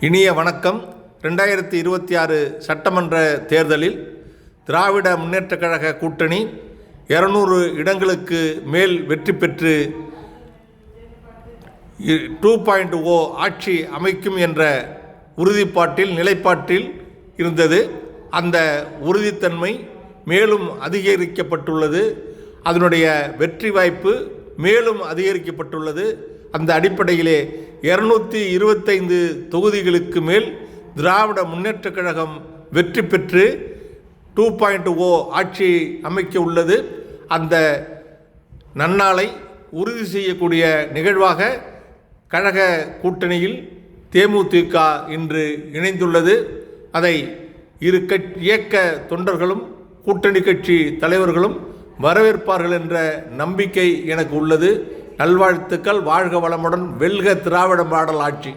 இனிய வணக்கம். 2026 சட்டமன்ற தேர்தலில் திராவிட முன்னேற்றக் கழக கூட்டணி 200 இடங்களுக்கு மேல் வெற்றி பெற்று 2.0 ஆட்சி அமைக்கும் என்ற உறுதிப்பாட்டில் நிலைப்பாட்டில் இருந்தது. அந்த உறுதித்தன்மை மேலும் அதிகரிக்கப்பட்டுள்ளது. அதனுடைய வெற்றி வாய்ப்பு மேலும் அதிகரிக்கப்பட்டுள்ளது. அந்த அடிப்படையிலே 225 தொகுதிகளுக்கு மேல் திராவிட முன்னேற்றக் கழகம் வெற்றி பெற்று 2.0 ஆட்சி அமைக்க உள்ளது. அந்த நன்னாளை உறுதி செய்யக்கூடிய நிகழ்வாக கழக கூட்டணியில் தேமுதிக இன்று இணைந்துள்ளது. அதை இரு இயக்க தொண்டர்களும் கூட்டணி கட்சி தலைவர்களும் வரவேற்பார்கள் என்ற நம்பிக்கை எனக்கு உள்ளது. நல்வாழ்த்துக்கள். வாழ்க வளமுடன். வெல்க திராவிட மாடல் ஆட்சி.